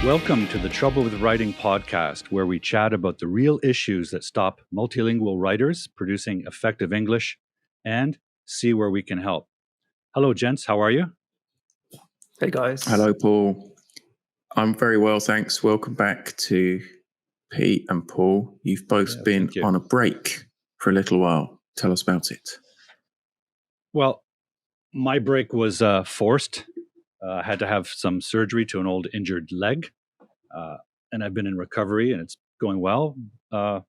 Welcome to the Trouble with Writing podcast, where we chat about the real issues that stop multilingual writers producing effective English and see where we can help. Hello, gents. How are you? Hey, guys. Hello, Paul. I'm very well, thanks. Welcome back to Pete and Paul. You've both been on a break for a little while. Tell us about it. Well, my break was forced. I had to have some surgery to an old injured leg, and I've been in recovery, and it's going well. And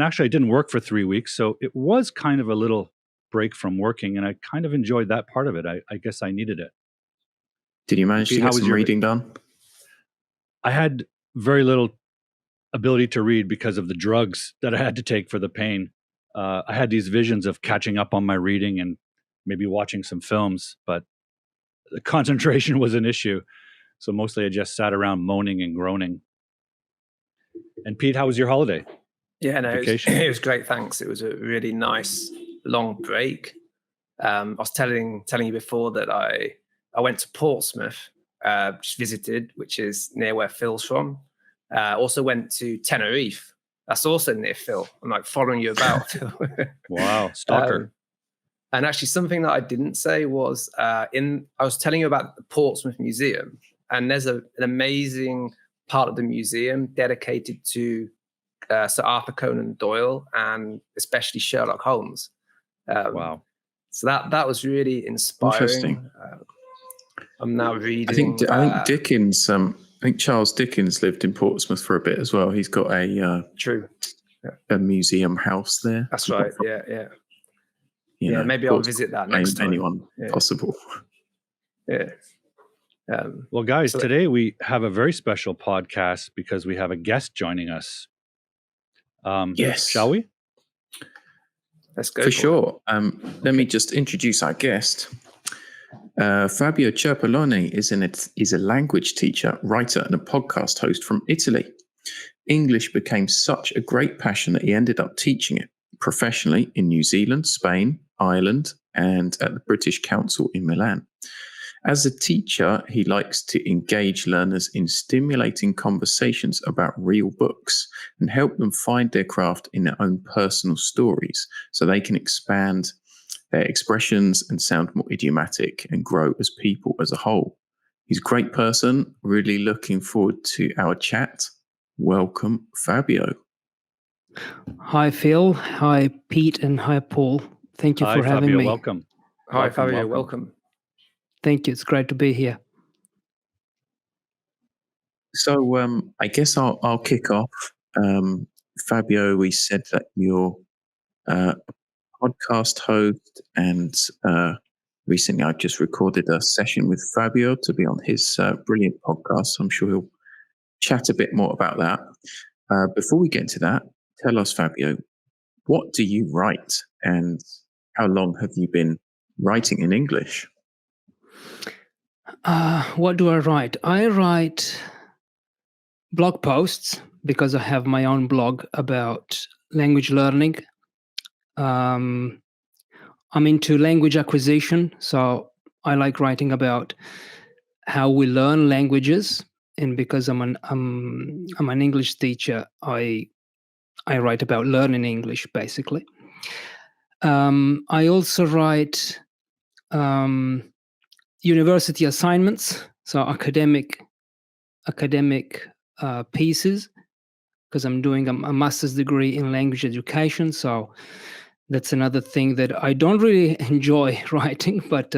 actually, I didn't work for 3 weeks, so it was kind of a little break from working, and I kind of enjoyed that part of it. I guess I needed it. Did you manage to get some reading done? I had very little ability to read because of the drugs that I had to take for the pain. I had these visions of catching up on my reading and maybe watching some films, but the concentration was an issue. So mostly I just sat around moaning and groaning. And Pete, how was your holiday? Yeah, no, it was great. Thanks. It was a really nice long break. I was telling you before that I went to Portsmouth, just visited, which is near where Phil's from. Also went to Tenerife. That's also near Phil. I'm like following you about, Phil. Wow, stalker. And actually, something that I didn't say was I was telling you about the Portsmouth Museum, and there's an amazing part of the museum dedicated to Sir Arthur Conan Doyle and especially Sherlock Holmes. Wow! So that was really inspiring. Interesting. I'm now reading. I think Dickens. I think Charles Dickens lived in Portsmouth for a bit as well. He's got a museum house there. That's right. Yeah. Maybe I'll visit that next time. Anyone possible. Yeah. Well, guys, today we have a very special podcast because we have a guest joining us. Yes. Shall we? Let's go. For sure. Let me just introduce our guest. Fabio Cerpelloni is a language teacher, writer, and a podcast host from Italy. English became such a great passion that he ended up teaching it professionally in New Zealand, Spain, Ireland, and at the British Council in Milan. As a teacher, he likes to engage learners in stimulating conversations about real books and help them find their craft in their own personal stories so they can expand their expressions and sound more idiomatic and grow as people as a whole. He's a great person. Really looking forward to our chat. Welcome, Fabio. Hi, Phil. Hi, Pete. And hi, Paul. Thank you for having Fabio, me. Welcome. Hi, Fabio. Welcome. Thank you. It's great to be here. So I guess I'll kick off. Fabio, we said that you're a podcast host, and recently I just recorded a session with Fabio to be on his brilliant podcast. So I'm sure he'll chat a bit more about that. Before we get into that, tell us, Fabio, what do you write and how long have you been writing in English? What do I write? I write blog posts because I have my own blog about language learning. I'm into language acquisition, so I like writing about how we learn languages. And because I'm an English teacher, I write about learning English, basically. I also write university assignments, so academic pieces, because I'm doing a master's degree in language education. So that's another thing that I don't really enjoy writing, but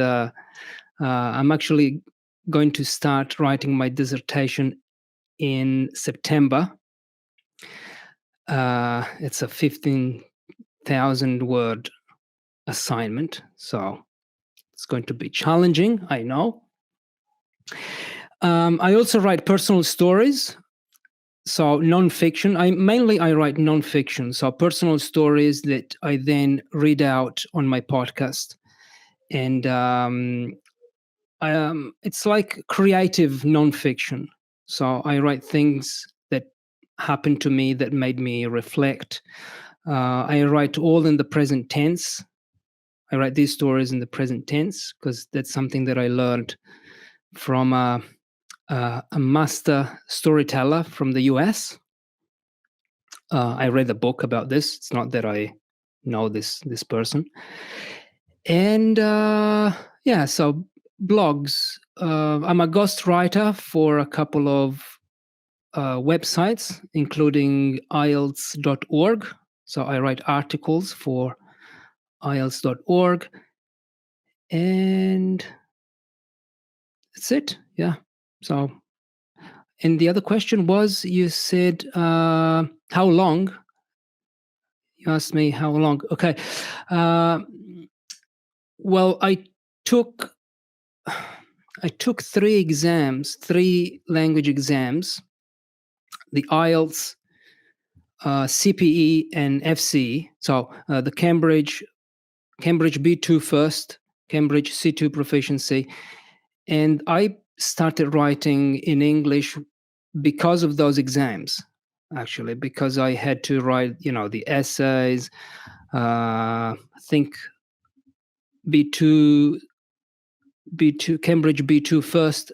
I'm actually going to start writing my dissertation in September. It's a 15,000 word assignment, so it's going to be challenging, I know. I also write personal stories, so nonfiction. I write nonfiction, so personal stories that I then read out on my podcast, and it's like creative nonfiction. So I write things that happened to me that made me reflect. I write all in the present tense. I write these stories in the present tense because that's something that I learned from a a master storyteller from the US. I read a book about this. It's not that I know this person. And so blogs. I'm a ghostwriter for a couple of websites, including IELTS.org. So I write articles for IELTS.org. And that's it. Yeah. So, and the other question was, you said, how long? You asked me how long. Okay. Well, I took 3 language exams, the IELTS, CPE, and FCE. So the Cambridge B2 first, Cambridge C2 proficiency. And I started writing in English because of those exams, actually, because I had to write, the essays. I think B2, Cambridge B2 first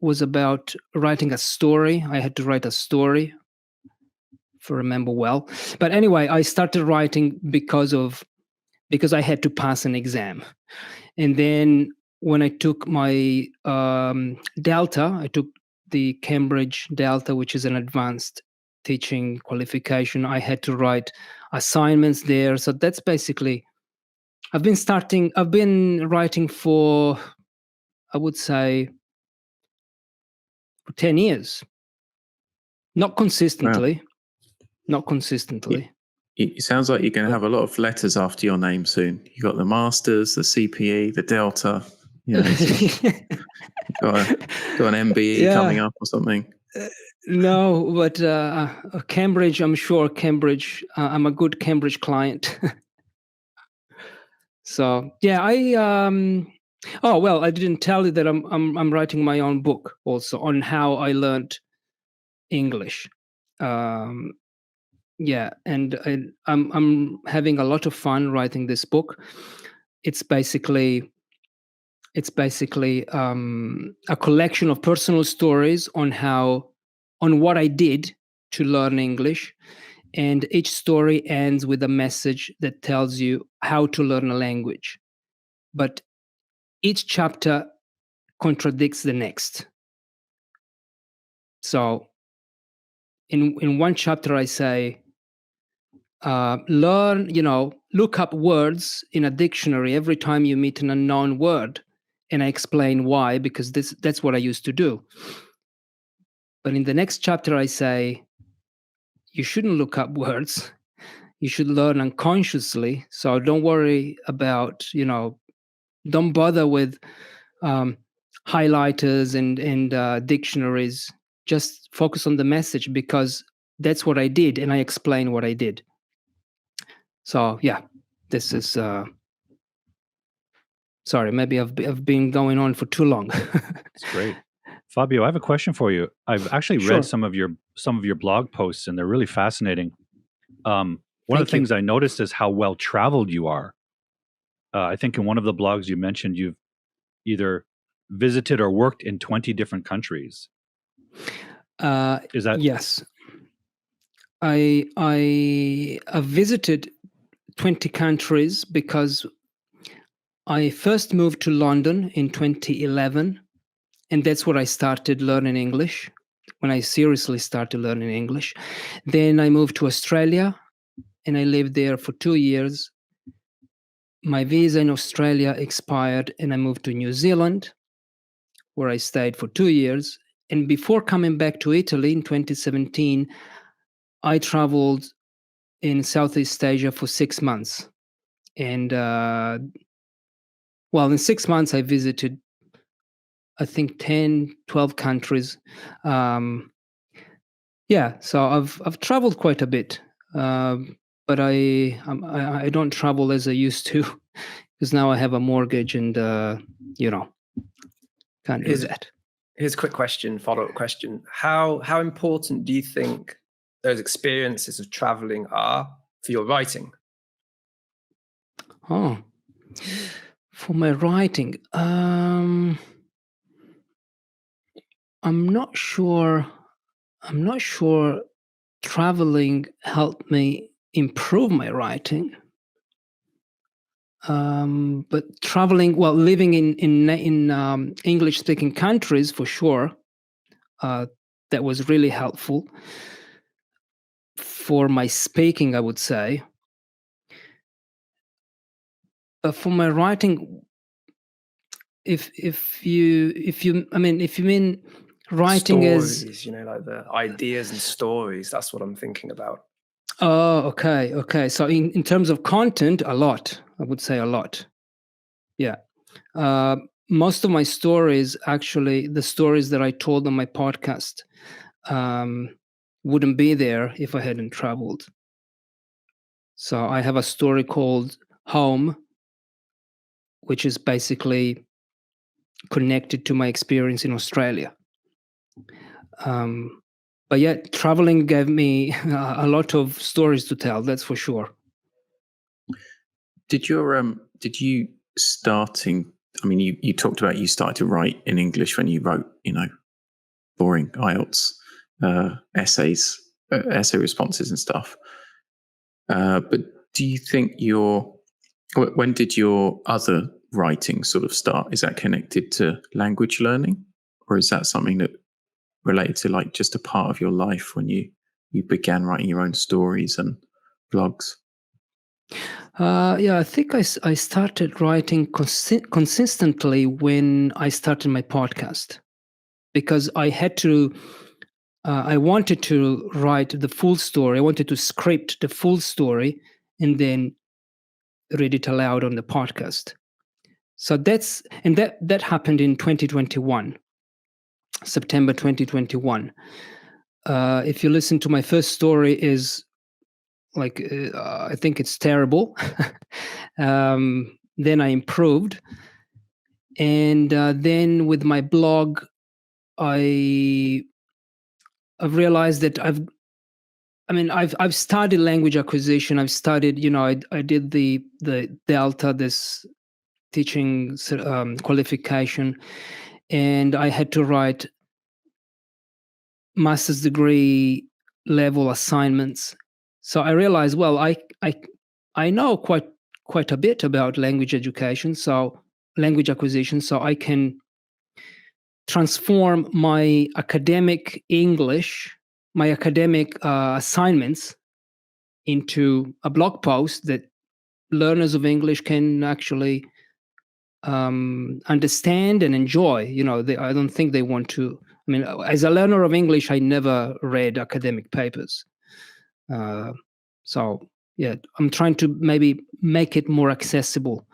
was about writing a story. I had to write a story, if I remember well. But anyway, I started writing because I had to pass an exam. And then when I took my Delta, I took the Cambridge Delta, which is an advanced teaching qualification. I had to write assignments there. So that's basically, I've been writing for, I would say, for 10 years. Not consistently. Wow. Not consistently. It sounds like you're going to have a lot of letters after your name soon. You got the Masters, the CPE, the Delta. Got an MBE coming up or something. No, but Cambridge, I'm sure Cambridge, I'm a good Cambridge client. So yeah, I didn't tell you that I'm writing my own book also on how I learned English. And I'm having a lot of fun writing this book. It's basically a collection of personal stories on what I did to learn English, and each story ends with a message that tells you how to learn a language. But each chapter contradicts the next. So in one chapter I say, look up words in a dictionary every time you meet an unknown word. And I explain why, because that's what I used to do. But in the next chapter, I say, you shouldn't look up words. You should learn unconsciously. So don't worry about, don't bother with highlighters and dictionaries. Just focus on the message, because that's what I did. And I explain what I did. So, yeah, this is... Sorry, maybe I've been going on for too long. It's great. Fabio, I have a question for you. I've actually read some of your blog posts, and they're really fascinating. One of the things I noticed is how well traveled you are. I think in one of the blogs you mentioned you've either visited or worked in 20 different countries. Is that... Yes. I have visited 20 countries because I first moved to London in 2011, and that's where I started learning English, when I seriously started learning English. Then I moved to Australia, and I lived there for 2 years. My visa in Australia expired, and I moved to New Zealand, where I stayed for 2 years. And before coming back to Italy in 2017, I traveled in Southeast Asia for 6 months. And in 6 months, I visited, I think, 10, 12 countries. So I've traveled quite a bit, but I don't travel as I used to, because now I have a mortgage and, can't do that. Here's a quick question, follow-up question. How important do you think those experiences of traveling are for your writing? Oh, for my writing, I'm not sure traveling helped me improve my writing. But traveling, well, living in English-speaking countries, for sure, that was really helpful for my speaking, I would say. For my writing, if you mean writing stories, as like the ideas and stories, that's what I'm thinking about. Oh, okay. So in terms of content, a lot. I would say a lot. Yeah. Most of my stories, actually, the stories that I told on my podcast, wouldn't be there if I hadn't traveled. So I have a story called Home, which is basically connected to my experience in Australia. But yeah, traveling gave me a lot of stories to tell, that's for sure. Did you starting? I mean, you talked about you started to write in English when you wrote, boring IELTS essays, essay responses and stuff. But do you think when did your other writing sort of start? Is that connected to language learning, or is that something that related to like just a part of your life when you began writing your own stories and blogs? Yeah, I think I started writing consistently when I started my podcast, because I had to. I wanted to write the full story. I wanted to script the full story and then read it aloud on the podcast. So that happened in 2021, September 2021. If you listen to my first story, is like I think it's terrible. Then I improved, and then with my blog, I've realized that I've studied language acquisition. I've studied, I did the Delta, this teaching qualification, and I had to write master's degree level assignments. So I realized, well, I know quite a bit about language education, so language acquisition, so I can transform my academic English, my academic assignments into a blog post that learners of English can actually understand and enjoy. I don't think they want to. I mean, as a learner of English, I never read academic papers. So yeah, I'm trying to maybe make it more accessible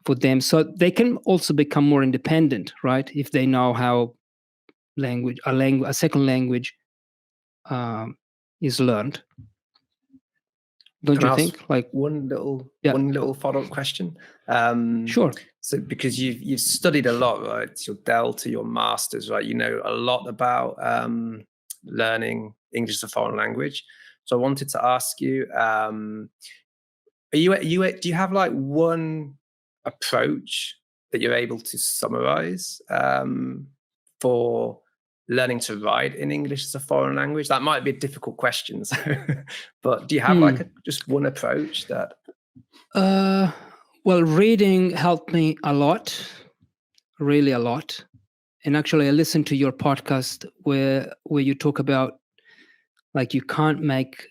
for them, so they can also become more independent, right? If they know how a second language is learned. Don't Can you I think? ask Like one little follow-up question? Sure. So because you've studied a lot, right? It's your Delta, your masters, right? You know a lot about learning English as a foreign language. So I wanted to ask you, do you have like one approach that you're able to summarize for learning to write in English as a foreign language? That might be a difficult question, but do you have like just one approach that? Well, reading helped me a lot, really a lot. And actually, I listened to your podcast where you talk about, like, you can't make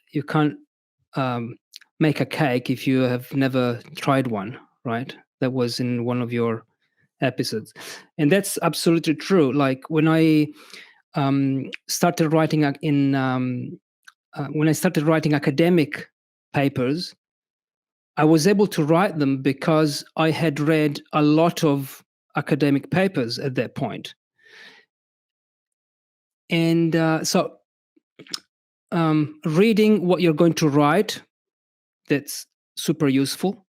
a cake if you have never tried one, right? That was in one of your episodes, and that's absolutely true. Like when I started writing when I started writing academic papers, I was able to write them because I had read a lot of academic papers at that point. And so reading what you're going to write, that's super useful.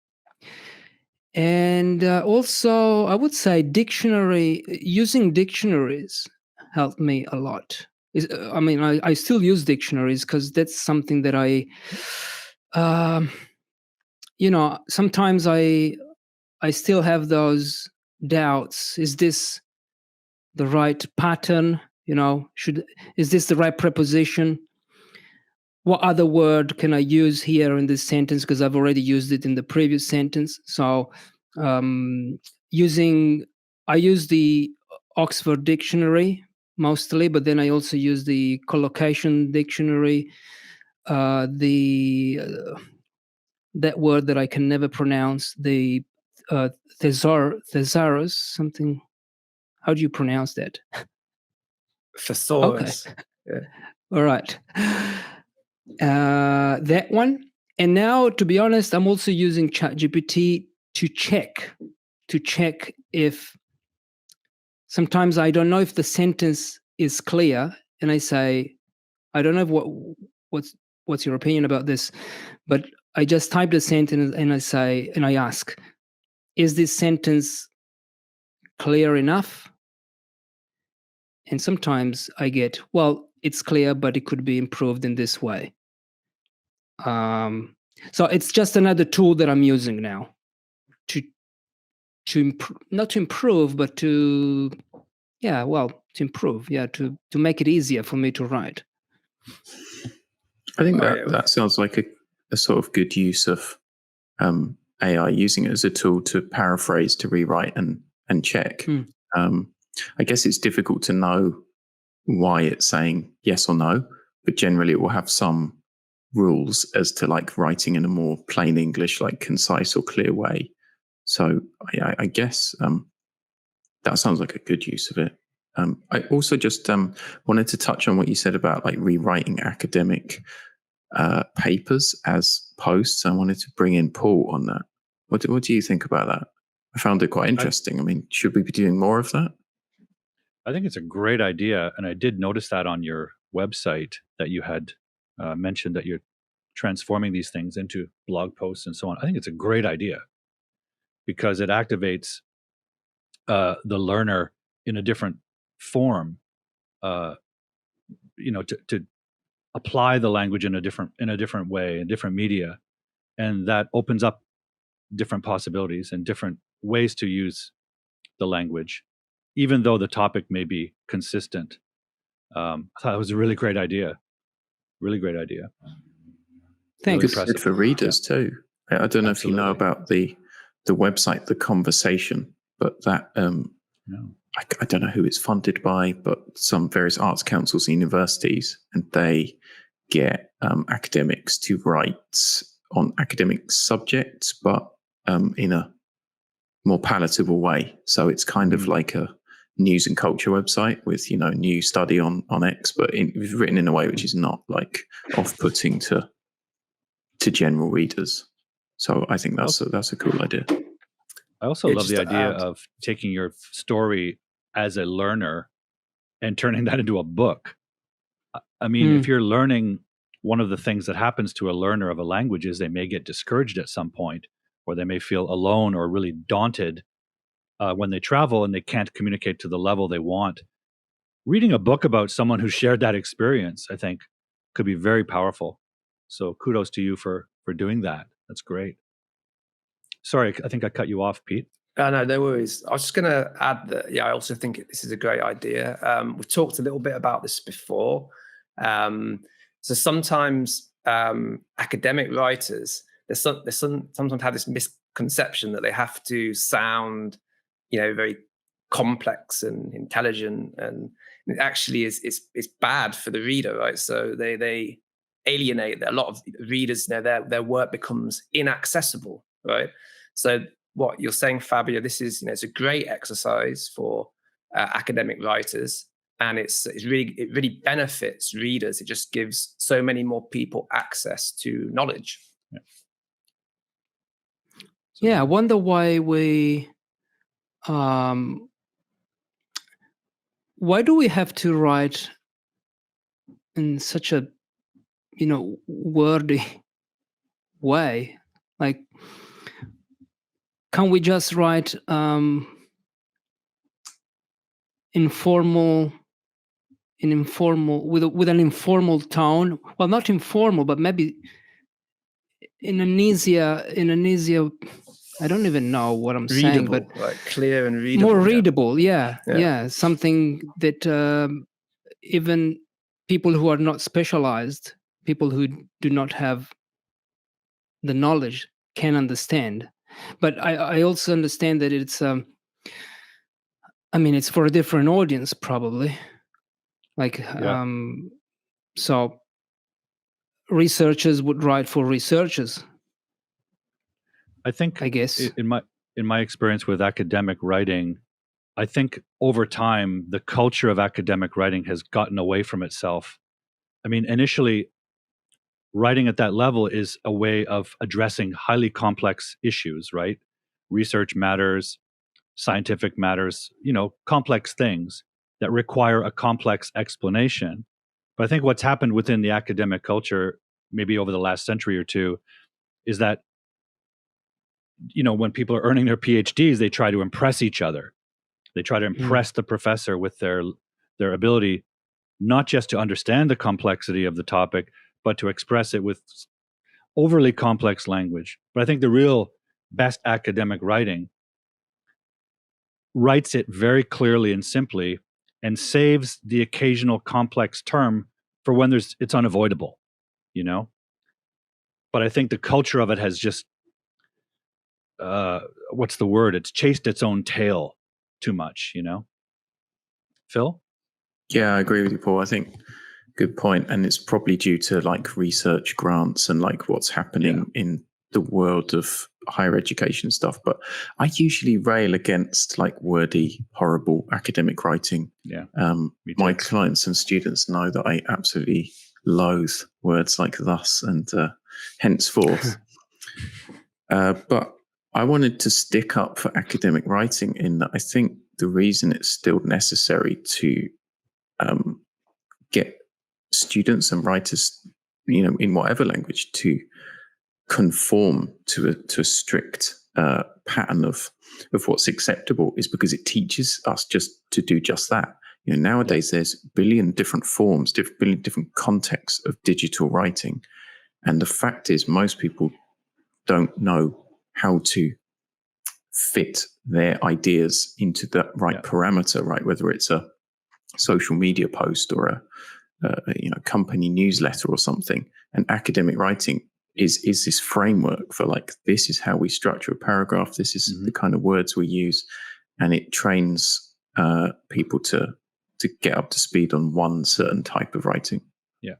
And also, I would say using dictionaries helped me a lot. I still use dictionaries because that's something that sometimes I still have those doubts. Is this the right pattern? Is this the right preposition? What other word can I use here in this sentence? Because I've already used it in the previous sentence. So I use the Oxford Dictionary mostly, but then I also use the Collocation Dictionary, that word that I can never pronounce, the thesaurus, something. How do you pronounce that? Thesaurus. Okay. Yeah. All right. That one. And now, to be honest, I'm also using ChatGPT to check if sometimes I don't know if the sentence is clear, and I say, I don't know what's your opinion about this, but I just type the sentence and I ask, is this sentence clear enough? And sometimes I get, well, it's clear, but it could be improved in this way. So it's just another tool that I'm using now to not to improve, but to improve, to make it easier for me to write. I think that sounds like a sort of good use of AI, using it as a tool to paraphrase, to rewrite and check. I guess it's difficult to know why it's saying yes or no, but generally it will have some rules as to like writing in a more plain English, like concise or clear way. So I guess that sounds like a good use of it. I also just wanted to touch on what you said about like rewriting academic papers as posts. I wanted to bring in Paul on that. What do you think about that? I found it quite interesting. I mean, should we be doing more of that? I think it's a great idea. And I did notice that on your website that you had mentioned that you're transforming these things into blog posts and so on. I think it's a great idea because it activates the learner in a different form, to apply the language in a different way, in different media. And that opens up different possibilities and different ways to use the language, even though the topic may be consistent. I thought it was a really great idea. Really great idea. Thanks. Really good for readers too. I don't know if you know about the website, The Conversation, but that No. I don't know who it's funded by, but some various arts councils and universities, and they get academics to write on academic subjects, but in a more palatable way. So it's kind of like a news and culture website with, new study on X, but it's written in a way which is not like off-putting to general readers. So I think that's a cool idea. I also love the idea of taking your story as a learner and turning that into a book. I mean, if you're learning, one of the things that happens to a learner of a language is they may get discouraged at some point, or they may feel alone or really daunted when they travel and they can't communicate to the level they want. Reading a book about someone who shared that experience, I think, could be very powerful. So kudos to you for doing that. That's great. Sorry, I think I cut you off, Pete. No worries. I was just going to add that, I also think this is a great idea. We've talked a little bit about this before. So sometimes academic writers, they sometimes have this misconception that they have to sound, very complex and intelligent, and it actually it's bad for the reader, right? So they alienate a lot of readers. Their work becomes inaccessible, right? So what you're saying, Fabio, this is it's a great exercise for academic writers, and it really benefits readers. It just gives so many more people access to knowledge. I wonder why why do we have to write in such a wordy way? Like, can't we just write informal with an informal tone? Well, not informal, but maybe in an easier I don't even know what I'm saying, but like clear and readable. More readable, yeah. Something that even people who are not specialized, people who do not have the knowledge, can understand. But I also understand that it's it's for a different audience, probably. Like so researchers would write for researchers. I think, I guess, in my experience with academic writing, I think over time the culture of academic writing has gotten away from itself. I mean, initially, writing at that level is a way of addressing highly complex issues, right? Research matters, scientific matters, complex things that require a complex explanation. But I think what's happened within the academic culture, maybe over the last century or two, is that when people are earning their PhDs, they try to impress each other. They try to impress the professor with their ability not just to understand the complexity of the topic, but to express it with overly complex language. But I think the real best academic writing writes it very clearly and simply and saves the occasional complex term for when it's unavoidable, But I think the culture of it has just, what's the word? It's chased its own tail too much, Phil? Yeah, I agree with you, Paul. I think good point. And it's probably due to like research grants and like what's happening in the world of higher education stuff. But I usually rail against like wordy, horrible academic writing. Yeah. My clients and students know that I absolutely loathe words like thus and henceforth. But I wanted to stick up for academic writing in that I think the reason it's still necessary to get students and writers, in whatever language, to conform to a strict pattern of what's acceptable is because it teaches us just to do just that. Nowadays there's a billion different forms, billion different contexts of digital writing, and the fact is most people don't know how to fit their ideas into the right parameter, right? Whether it's a social media post or a company newsletter or something. And academic writing is this framework for like, this is how we structure a paragraph. This is the kind of words we use, and it trains people to get up to speed on one certain type of writing. Yeah.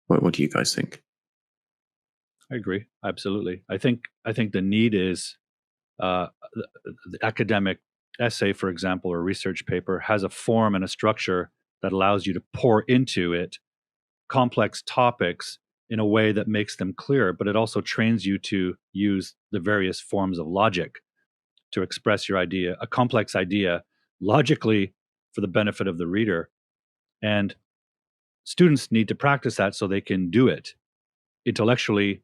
What do you guys think? I agree. Absolutely. I think the need is the academic essay, for example, or research paper has a form and a structure that allows you to pour into it complex topics in a way that makes them clear, but it also trains you to use the various forms of logic to express your idea, a complex idea, logically for the benefit of the reader. And students need to practice that so they can do it intellectually,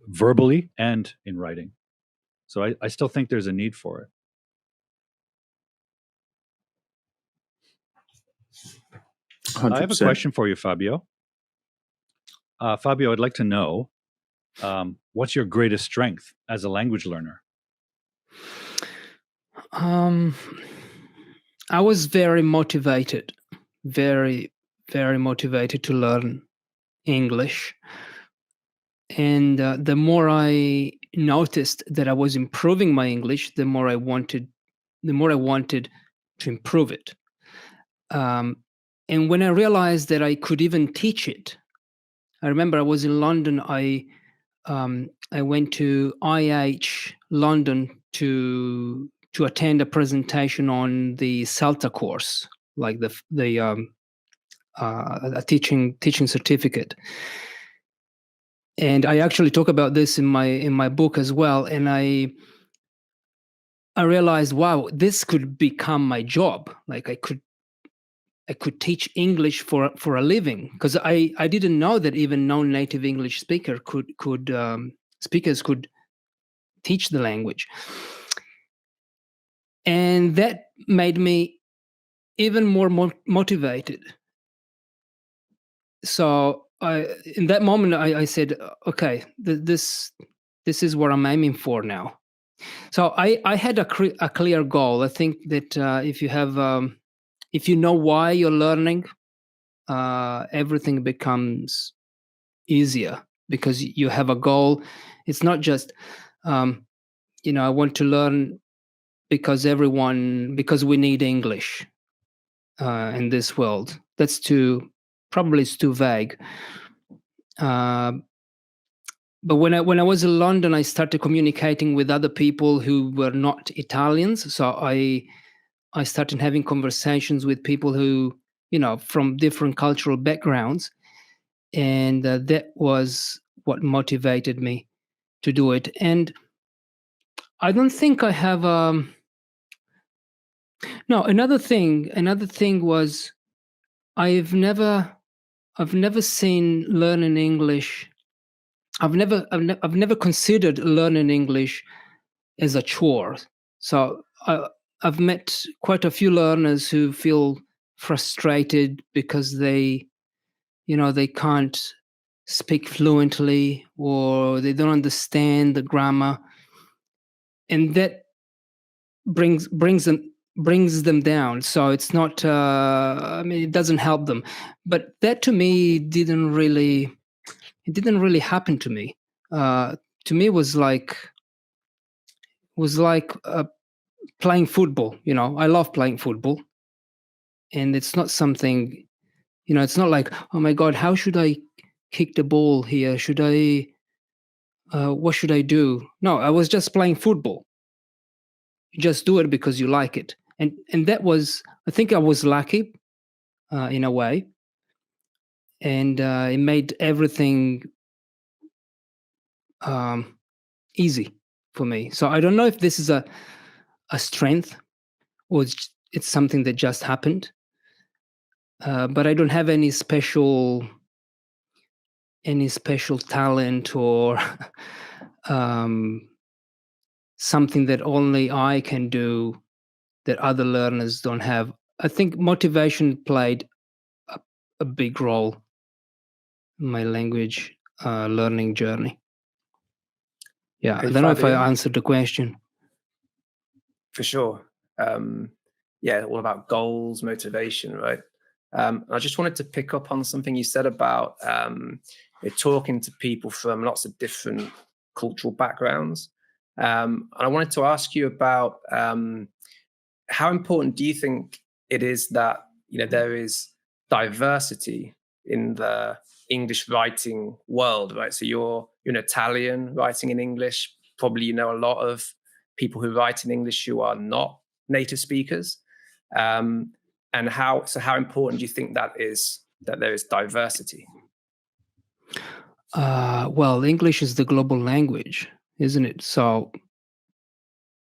verbally, and in writing. So I still think there's a need for it. 100%. I have a question for you, Fabio. Fabio, I'd like to know, what's your greatest strength as a language learner? I was very motivated, very, very motivated to learn English. And the more I noticed that I was improving my English, the more I wanted to improve it. And when I realized that I could even teach it, I remember I was in London. I went to IH London to attend a presentation on the CELTA course, like a teaching certificate. And I actually talk about this in my book as well. And I realized, wow, this could become my job. Like I could teach English for a living, because I didn't know that even non-native English speakers could teach the language. And that made me even more motivated. So in that moment, I said, okay, this is what I'm aiming for now. So I had a clear goal. I think that if you have, if you know why you're learning, everything becomes easier because you have a goal. It's not just, I want to learn because we need English in this world. That's probably it's too vague. But when I was in London, I started communicating with other people who were not Italians. So I started having conversations with people who, from different cultural backgrounds, and that was what motivated me to do it. And I don't think I have. No, another thing was I've never seen learning English. I've never considered learning English as a chore. So I've met quite a few learners who feel frustrated because they can't speak fluently or they don't understand the grammar, and that brings them down. So it's not. It doesn't help them. But that to me didn't really happen to me. To me, was like playing football. I love playing football, and it's not something. It's not like, oh my God, how should I kick the ball here? Should I? What should I do? No, I was just playing football. You just do it because you like it, and that was. I think I was lucky, in a way, and it made everything easy for me. So I don't know if this is a strength or it's something that just happened. But I don't have any special talent or something that only I can do that other learners don't have. I think motivation played a big role in my language learning journey. Yeah, Hey, I don't know if I Fabio? answered the question. For sure. All about goals, motivation, right? I just wanted to pick up on something you said about talking to people from lots of different cultural backgrounds. And I wanted to ask you about how important do you think it is that there is diversity in the English writing world, right? So you're an Italian writing in English. Probably a lot of people who write in English who are not native speakers. And how important do you think that is, that there is diversity? Well, English is the global language, isn't it? So,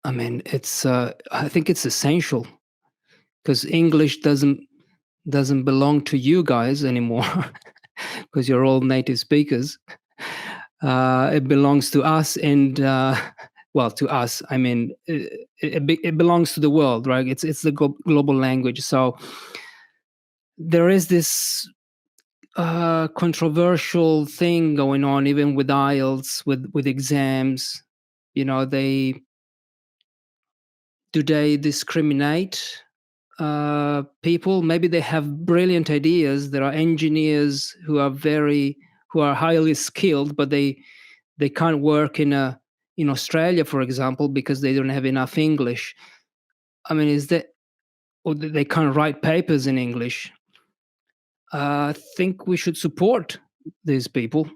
I mean, it's. I think it's essential because English doesn't belong to you guys anymore because you're all native speakers. It belongs to us, and well, to us. I mean, it belongs to the world, right? It's the global language. So there is this controversial thing going on, even with IELTS, with exams. They discriminate people? Maybe they have brilliant ideas. There are engineers who are highly skilled, but they can't work in Australia, for example, because they don't have enough English. I mean, is that, or they can't write papers in English? I think we should support these people.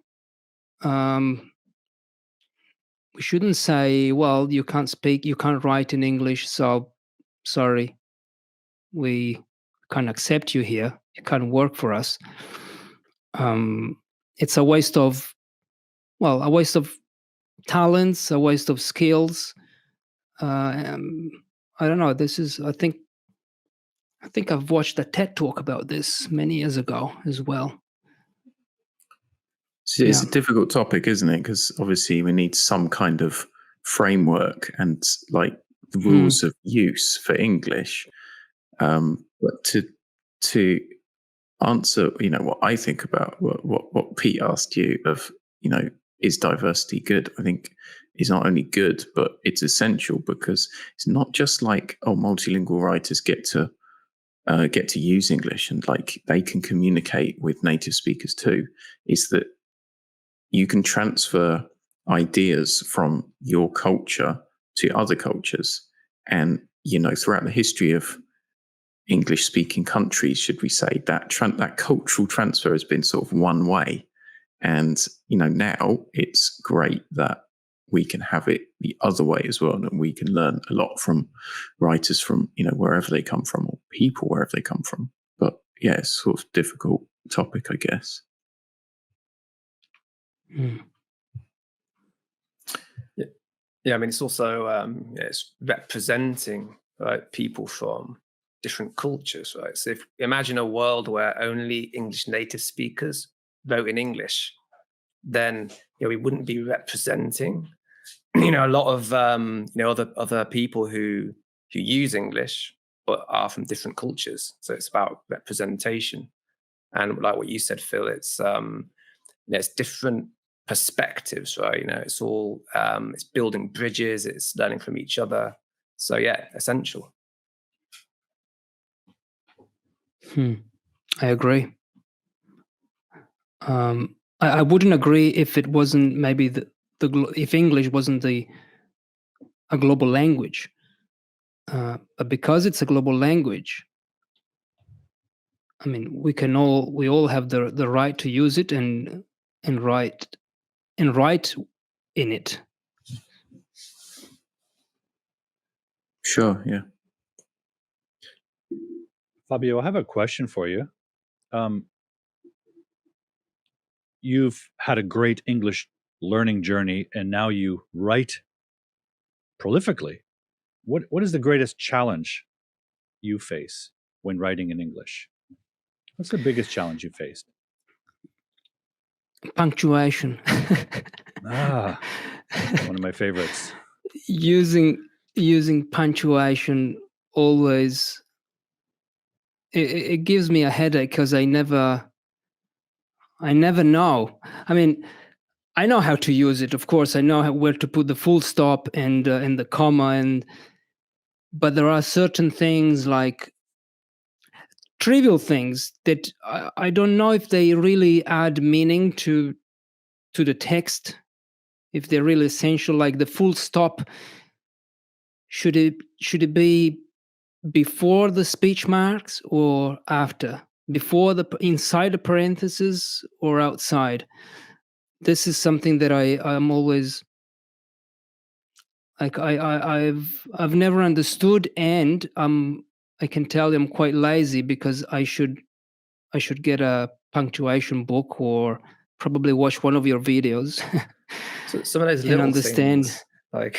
We shouldn't say, well, you can't write in English, so sorry, we can't accept you here. You can't work for us. It's a waste of talents, a waste of skills. I don't know. I think I've watched a TED talk about this many years ago as well. It's a difficult topic, isn't it? Because obviously we need some kind of framework and like the rules of use for English. But to answer, what I think about what Pete asked you of, is diversity good? I think is not only good, but it's essential, because it's not just like, oh, multilingual writers get to use English and like they can communicate with native speakers too. Is that you can transfer ideas from your culture to other cultures, and throughout the history of English-speaking countries, should we say, that cultural transfer has been sort of one way, and now it's great that we can have it the other way as well, and we can learn a lot from writers from wherever they come from, or people wherever they come from. But yeah, it's sort of a difficult topic, I guess. Yeah, I mean, it's also it's representing, right, people from different cultures, right? So if imagine a world where only English native speakers wrote in English, then we wouldn't be representing a lot of other people who use English but are from different cultures. So it's about representation, and like what you said, Phil, it's it's different perspectives, right? It's all it's building bridges, it's learning from each other. So yeah, essential. I agree. I wouldn't agree if it wasn't maybe if English wasn't a global language, but because it's a global language, I mean, we all have the right to use it and write in it. Sure, yeah. Fabio, I have a question for you. You've had a great English learning journey, and now you write prolifically. What is the greatest challenge you face when writing in English? What's the biggest challenge you faced? Punctuation. One of my favorites. Using punctuation always, it gives me a headache because I never know. I mean, I know how to use it, of course. I know where to put the full stop and the comma, but there are certain things, like trivial things, that I don't know if they really add meaning to the text, if they're really essential. Like the full stop, should it be before the speech marks or after? Before inside the parentheses or outside? This is something that I'm always like, I've never understood, and I can tell I'm quite lazy, because I should get a punctuation book or probably watch one of your videos. So some of those and little understand things, like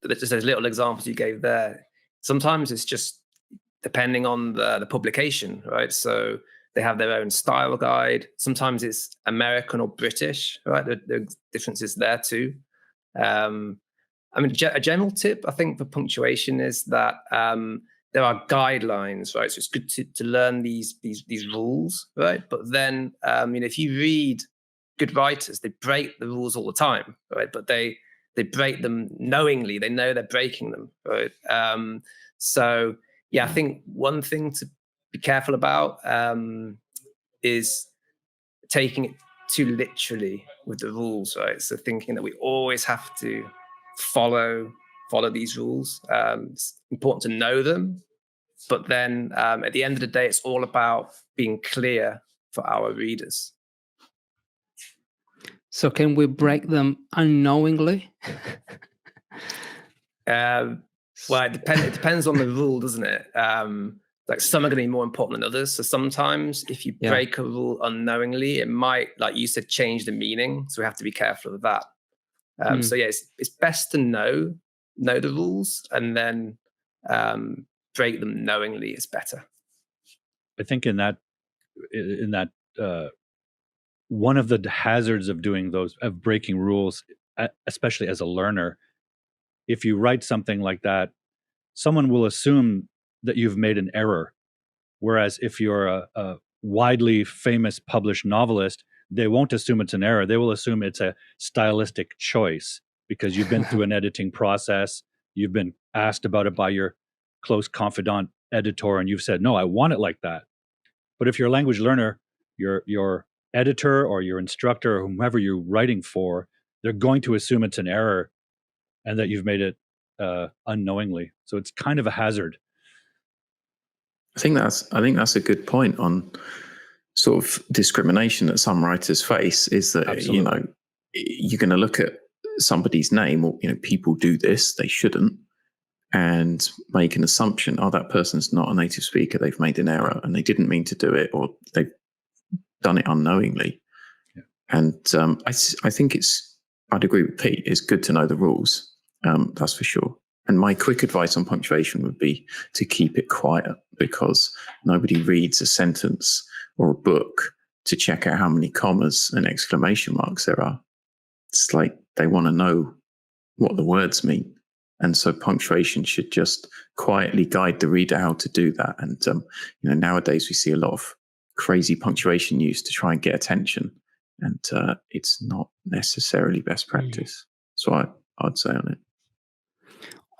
just those little examples you gave there, sometimes it's just depending on the publication, right? So they have their own style guide. Sometimes it's American or British, right? The differences there too. I mean, a general tip, I think, for punctuation is that there are guidelines, right? So it's good to learn these rules, right? But then, if you read good writers, they break the rules all the time, right? But they break them knowingly. They know they're breaking them, right? So yeah, I think one thing to be careful about is taking it too literally with the rules, right? So thinking that we always have to follow these rules. It's important to know them, but then at the end of the day, it's all about being clear for our readers. So can we break them unknowingly? Well, it depends on the rule, doesn't it? Like some are going to be more important than others. So sometimes if you break a rule unknowingly, it might, like you said, change the meaning. So we have to be careful of that. So yeah, it's best to know the rules, and then break them knowingly is better. I think in that one of the hazards of breaking rules, especially as a learner, if you write something like that, someone will assume that you've made an error. Whereas if you're a widely famous published novelist, they won't assume it's an error. They will assume it's a stylistic choice because you've been through an editing process. You've been asked about it by your close confidant editor, and you've said, no, I want it like that. But if you're a language learner, your editor or your instructor or whomever you're writing for, they're going to assume it's an error and that you've made it unknowingly. So it's kind of a hazard. I think that's a good point on sort of discrimination that some writers face, is that, Absolutely. you know, you're going to look at somebody's name, or, you know, people do this, they shouldn't, and make an assumption, oh, that person's not a native speaker, they've made an error and they didn't mean to do it, or they've done it unknowingly. Yeah. And I think I'd agree with Pete, it's good to know the rules, that's for sure. And my quick advice on punctuation would be to keep it quiet, because nobody reads a sentence or a book to check out how many commas and exclamation marks there are. It's like they want to know what the words mean. And so punctuation should just quietly guide the reader how to do that. And, you know, nowadays we see a lot of crazy punctuation used to try and get attention. And it's not necessarily best practice. So I'd say on it.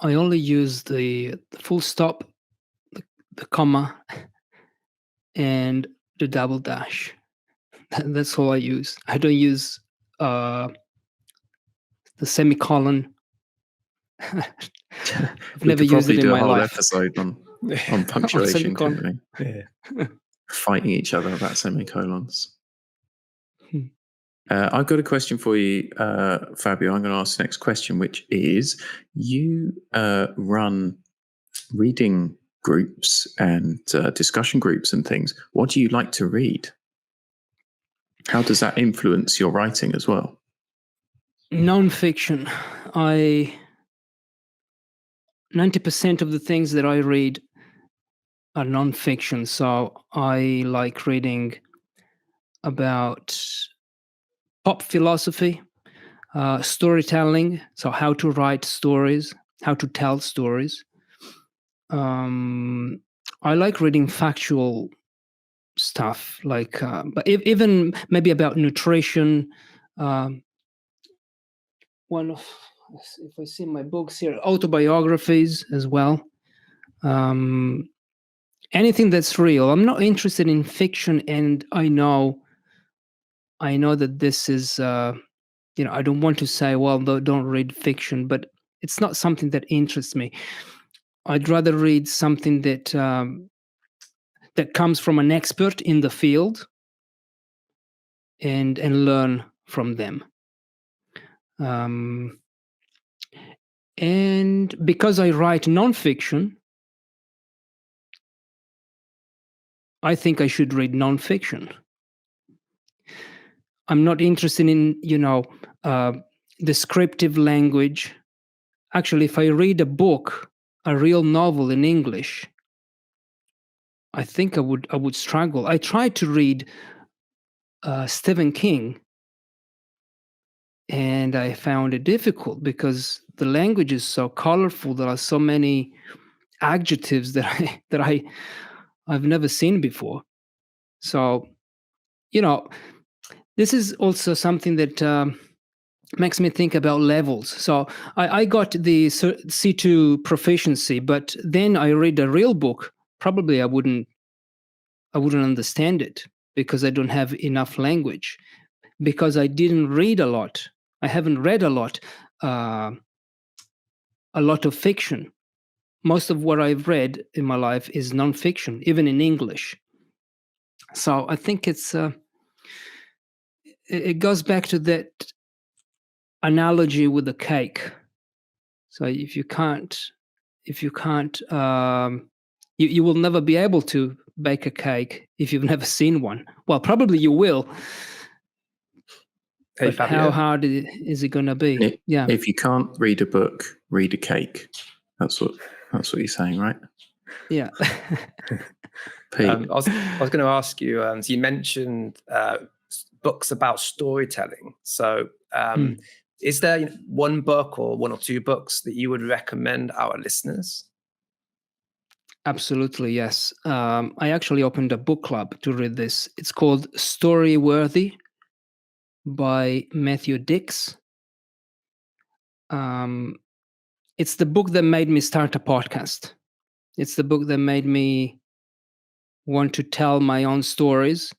I only use the full stop, the comma, and the double dash. That's all I use. I don't use the semicolon. I've never used it in my life. Episode on punctuation, couldn't we? Yeah. Fighting each other about semicolons. I've got a question for you, Fabio. I'm going to ask the next question, which is, you run reading groups and discussion groups and things. What do you like to read? How does that influence your writing as well? Non-fiction. 90% of the things that I read are non-fiction. So I like reading about pop philosophy, storytelling, so how to write stories, how to tell stories. I like reading factual stuff, like, but even maybe about nutrition. One of, if I see my books here, autobiographies as well. Anything that's real. I'm not interested in fiction, and I know that this is, you know, I don't want to say, well, don't read fiction, but it's not something that interests me. I'd rather read something that that comes from an expert in the field, and learn from them. And because I write nonfiction, I think I should read nonfiction. I'm not interested in, you know, descriptive language. Actually, if I read a book, a real novel in English, I think I would struggle. I tried to read Stephen King, and I found it difficult because the language is so colorful. There are so many adjectives that I've never seen before. So, you know, this is also something that makes me think about levels. So I got the C2 proficiency, but then I read a real book. Probably I wouldn't understand it because I don't have enough language, because I didn't read a lot. I haven't read a lot of fiction. Most of what I've read in my life is nonfiction, even in English. So I think it goes back to that analogy with the cake. So if you can't, you will never be able to bake a cake if you've never seen one. Well, probably you will. But how hard is it going to be? Yeah. If you can't read a book, read a cake. That's what you're saying, right? Yeah. Pete. I was going to ask you. So you mentioned books about storytelling. So is there one book or one or two books that you would recommend our listeners? Absolutely, yes. I actually opened a book club to read this. It's called Story Worthy by Matthew Dix. it's the book that made me start a podcast. It's the book that made me want to tell my own stories.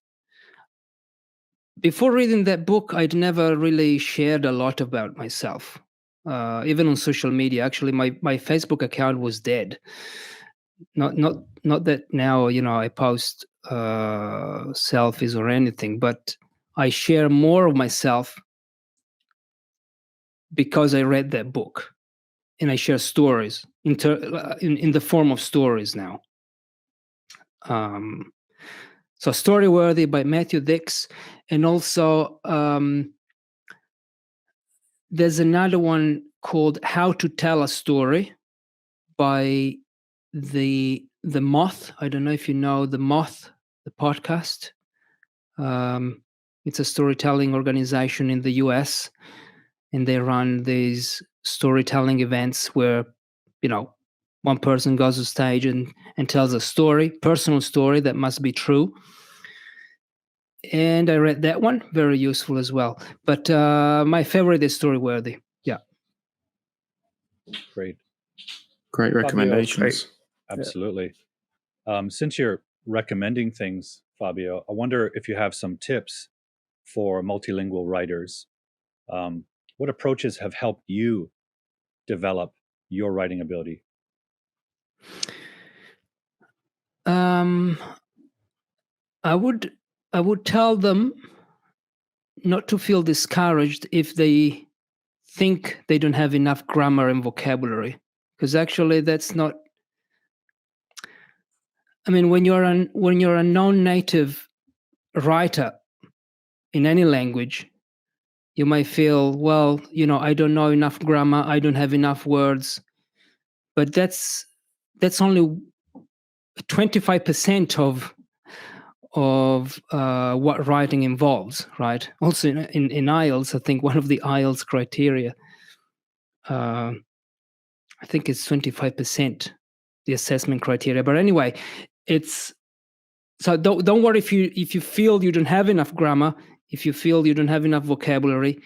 Before reading that book, I'd never really shared a lot about myself, even on social media. Actually, my Facebook account was dead. Not that now, I post selfies or anything, but I share more of myself because I read that book, and I share stories in the form of stories now. So Storyworthy by Matthew Dix, and also there's another one called How to Tell a Story by the Moth. I don't know if you know the Moth, the podcast. It's a storytelling organization in the US, and they run these storytelling events where, one person goes on stage and tells a story, personal story that must be true. And I read that one, very useful as well. But my favorite is Storyworthy. Yeah. Great. Great recommendations. Absolutely. Since you're recommending things, Fabio, I wonder if you have some tips for multilingual writers. What approaches have helped you develop your writing ability? I would tell them not to feel discouraged if they think they don't have enough grammar and vocabulary, because actually that's not. I mean, when you're a non-native writer in any language, you might feel, well, I don't know enough grammar, I don't have enough words, but that's only 25% of what writing involves, right? Also in IELTS, I think one of the IELTS criteria, I think it's 25%, the assessment criteria. But anyway, it's so don't worry if you feel you don't have enough grammar, if you feel you don't have enough vocabulary.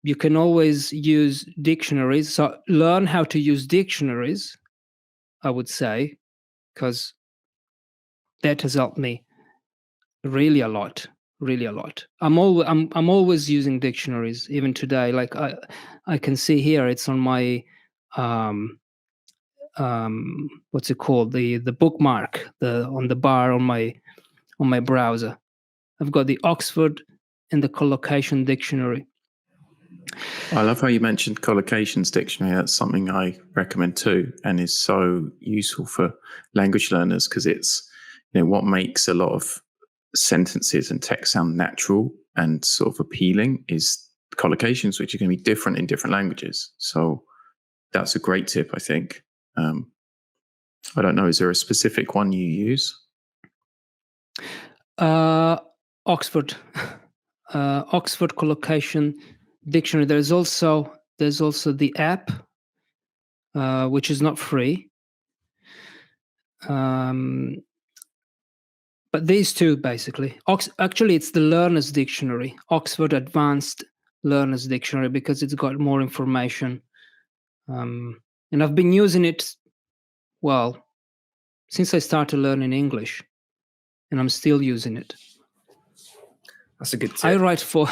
You can always use dictionaries. So learn how to use dictionaries, I would say, because that has helped me really a lot. I'm always using dictionaries, even today. Like I can see here, it's on my what's it called, the bookmark, on the bar on my browser. I've got the Oxford and the Collocation Dictionary. I love how you mentioned Collocations Dictionary. That's something I recommend too, and is so useful for language learners, because it's what makes a lot of sentences and text sound natural and sort of appealing is collocations, which are going to be different in different languages. So that's a great tip, I think. I don't know, is there a specific one you use? Oxford Collocation Dictionary. There's also the app, which is not free. But these two, basically. Actually, it's the Learner's Dictionary, Oxford Advanced Learner's Dictionary, because it's got more information. And I've been using it, well, since I started learning English, and I'm still using it. That's a good tip. I write for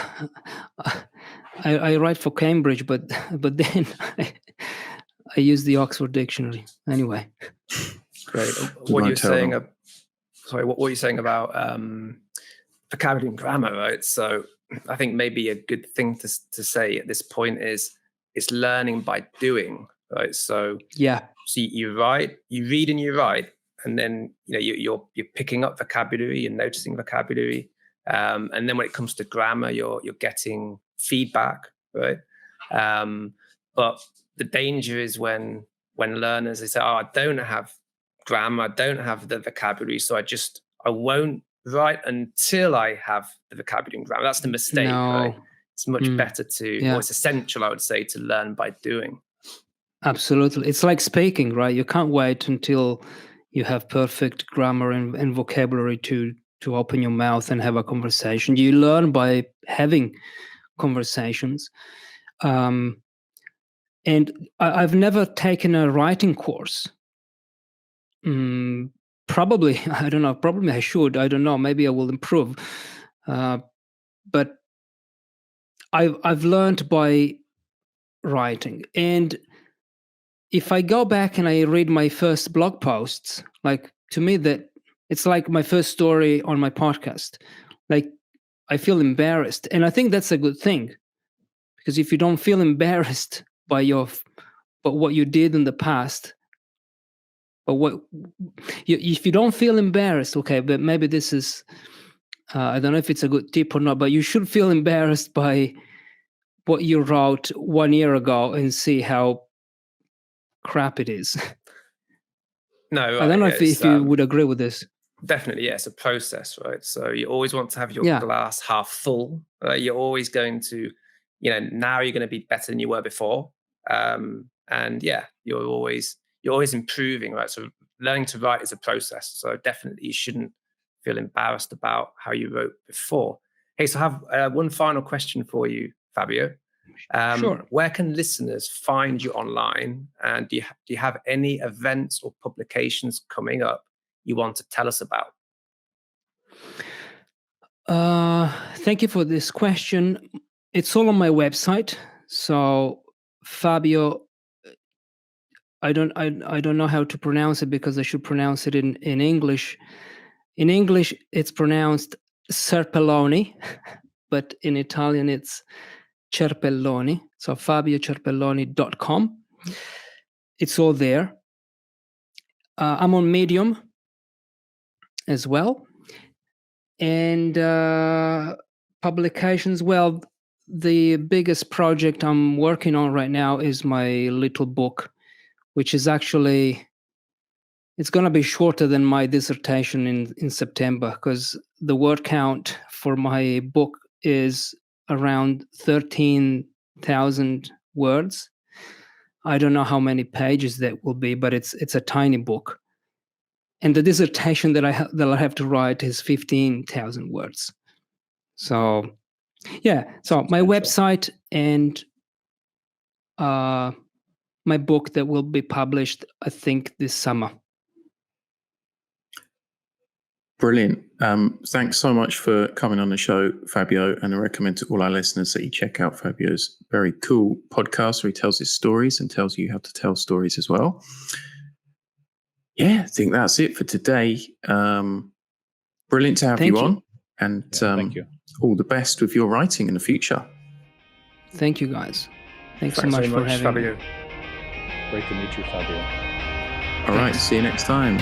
I write for Cambridge, but then I use the Oxford Dictionary anyway. Great. What you're saying? What you're saying about vocabulary and grammar, right? So I think maybe a good thing to say at this point is it's learning by doing, right? So yeah. So you read and you write, and then you're picking up vocabulary and noticing vocabulary, and then when it comes to grammar, you're getting feedback, right? But the danger is when learners, they say, "Oh, I don't have grammar, I don't have the vocabulary, so I won't write until I have the vocabulary and grammar." That's the mistake, right? It's much better or it's essential, I would say, to learn by doing. Absolutely. It's like speaking, right? You can't wait until you have perfect grammar and vocabulary to open your mouth and have a conversation. You learn by having conversations. And I've never taken a writing course. Probably, I don't know. Probably I should. I don't know. Maybe I will improve. But I've learned by writing. And if I go back and I read my first blog posts, like, to me, that it's like my first story on my podcast. Like, I feel embarrassed, and I think that's a good thing, because if you don't feel embarrassed by what you did in the past, but if you don't feel embarrassed, okay, but maybe this is I don't know if it's a good tip or not, but you should feel embarrassed by what you wrote 1 year ago and see how crap it is. No, right. I don't know if you would agree with this. Definitely, yeah, it's a process, right? So you always want to have your Yeah. glass half full. You're always going to, now you're going to be better than you were before. And yeah, you're always improving, right? So learning to write is a process. So definitely you shouldn't feel embarrassed about how you wrote before. Hey, so I have one final question for you, Fabio. Sure. Where can listeners find you online? And do you have any events or publications coming up you want to tell us about? Thank you for this question. It's all on my website. So Fabio, I don't know how to pronounce it, because I should pronounce it in English. In English, it's pronounced Cerpelloni, but in Italian, it's Cerpelloni. So FabioCerpelloni.com. It's all there. I'm on Medium as well. And publications, well, the biggest project I'm working on right now is my little book, which is actually, it's going to be shorter than my dissertation in September, because the word count for my book is around 13,000 words. I don't know how many pages that will be, but it's a tiny book. And the dissertation that I have to write is 15,000 words. So, yeah. So my website and my book that will be published, I think, this summer. Brilliant. Thanks so much for coming on the show, Fabio. And I recommend to all our listeners that you check out Fabio's very cool podcast where he tells his stories and tells you how to tell stories as well. Yeah, I think that's it for today. Brilliant to have you on. And thank you. All the best with your writing in the future. Thank you, guys. Thanks so much for having Fabio. me. Great to meet you, Fabio. All right, see you next time.